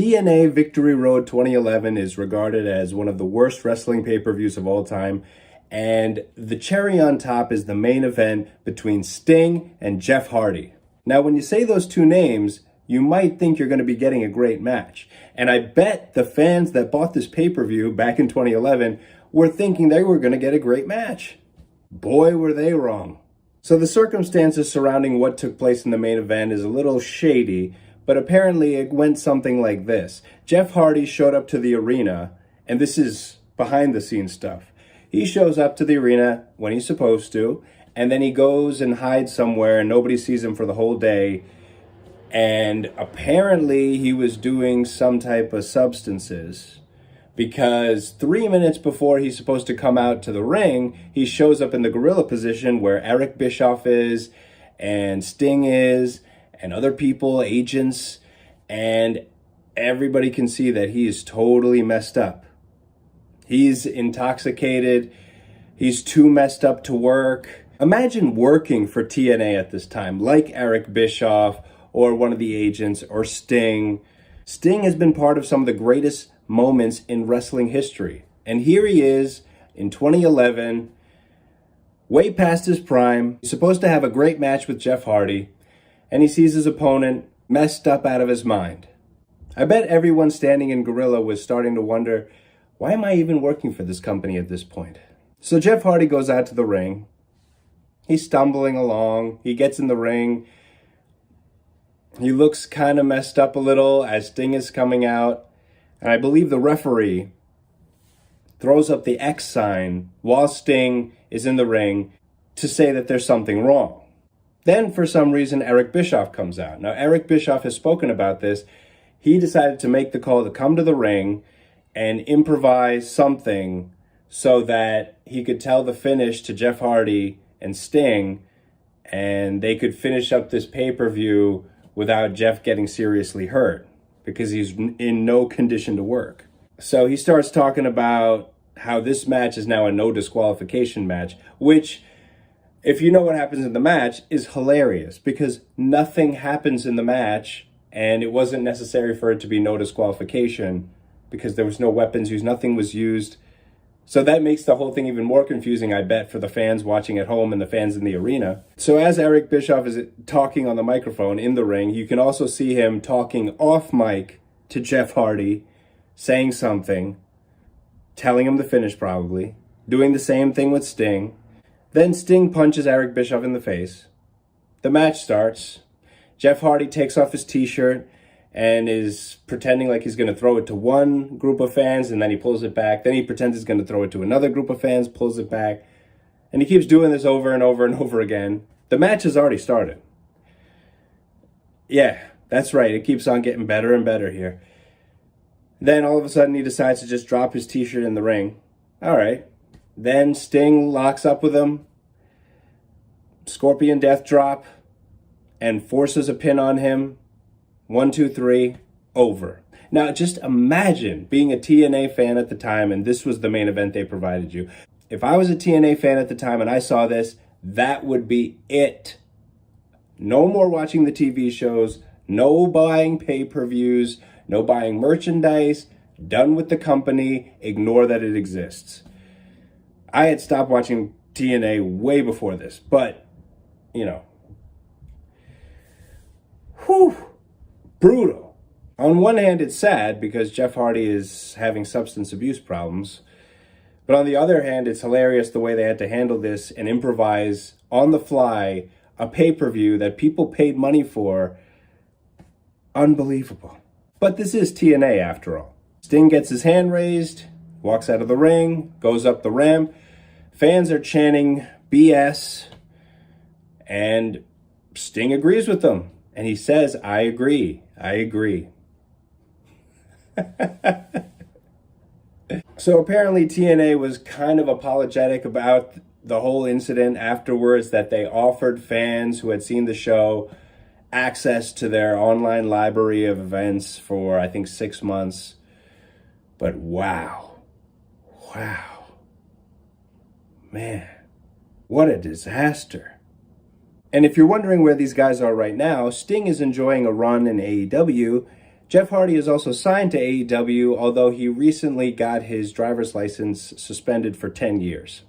TNA Victory Road 2011 is regarded as one of the worst wrestling pay-per-views of all time, and the cherry on top is the main event between Sting and Jeff Hardy. Now, when you say those two names, you might think you're going to be getting a great match. And I bet the fans that bought this pay-per-view back in 2011 were thinking they were going to get a great match. Boy, were they wrong. So the circumstances surrounding what took place in the main event is a little shady, but apparently it went something like this. Jeff Hardy showed up to the arena, and this is behind the scenes stuff. He shows up to the arena when he's supposed to, and then he goes and hides somewhere and nobody sees him for the whole day. And apparently he was doing some type of substances, because 3 minutes before he's supposed to come out to the ring, he shows up in the gorilla position where Eric Bischoff is and Sting is and other people, agents, and everybody can see that he is totally messed up. He's intoxicated. He's too messed up to work. Imagine working for TNA at this time, like Eric Bischoff or one of the agents or Sting. Sting has been part of some of the greatest moments in wrestling history. And here he is in 2011, way past his prime. He's supposed to have a great match with Jeff Hardy, and he sees his opponent messed up out of his mind. I bet everyone standing in Gorilla was starting to wonder, why am I even working for this company at this point? So Jeff Hardy goes out to the ring. He's stumbling along. He gets in the ring. He looks kind of messed up a little as Sting is coming out. And I believe the referee throws up the X sign while Sting is in the ring to say that there's something wrong. Then, for some reason, Eric Bischoff comes out. Now, Eric Bischoff has spoken about this. He decided to make the call to come to the ring and improvise something so that he could tell the finish to Jeff Hardy and Sting, and they could finish up this pay-per-view without Jeff getting seriously hurt, because he's in no condition to work. So he starts talking about how this match is now a no disqualification match, which, if you know what happens in the match, is hilarious, because nothing happens in the match, and it wasn't necessary for it to be no disqualification, because there was no weapons used, nothing was used. So that makes the whole thing even more confusing, I bet, for the fans watching at home and the fans in the arena. So as Eric Bischoff is talking on the microphone in the ring, you can also see him talking off mic to Jeff Hardy, saying something, telling him the finish probably, doing the same thing with Sting. Then Sting punches Eric Bischoff in the face. The match starts. Jeff Hardy takes off his t-shirt and is pretending like he's going to throw it to one group of fans, and then he pulls it back. Then he pretends he's going to throw it to another group of fans, pulls it back. And he keeps doing this over and over and over again. The match has already started. Yeah, that's right. It keeps on getting better and better here. Then all of a sudden he decides to just drop his t-shirt in the ring. All right. Then Sting locks up with him. Scorpion Death Drop. And forces a pin on him. 1, 2, 3, over. Now, just imagine being a TNA fan at the time, and this was the main event they provided you. If I was a TNA fan at the time and I saw this, that would be it. No more watching the TV shows, no buying pay-per-views, no buying merchandise, done with the company, ignore that it exists. I had stopped watching TNA way before this, but, you know. Whew. Brutal. On one hand, it's sad because Jeff Hardy is having substance abuse problems. But on the other hand, it's hilarious the way they had to handle this and improvise on the fly a pay-per-view that people paid money for. Unbelievable. But this is TNA after all. Sting gets his hand raised, walks out of the ring, goes up the ramp. Fans are chanting BS, and Sting agrees with them. And he says, I agree. I agree. So apparently TNA was kind of apologetic about the whole incident afterwards, that they offered fans who had seen the show access to their online library of events for, I think, 6 months. But wow. Man, what a disaster. And if you're wondering where these guys are right now, Sting is enjoying a run in AEW. Jeff Hardy is also signed to AEW, although he recently got his driver's license suspended for 10 years.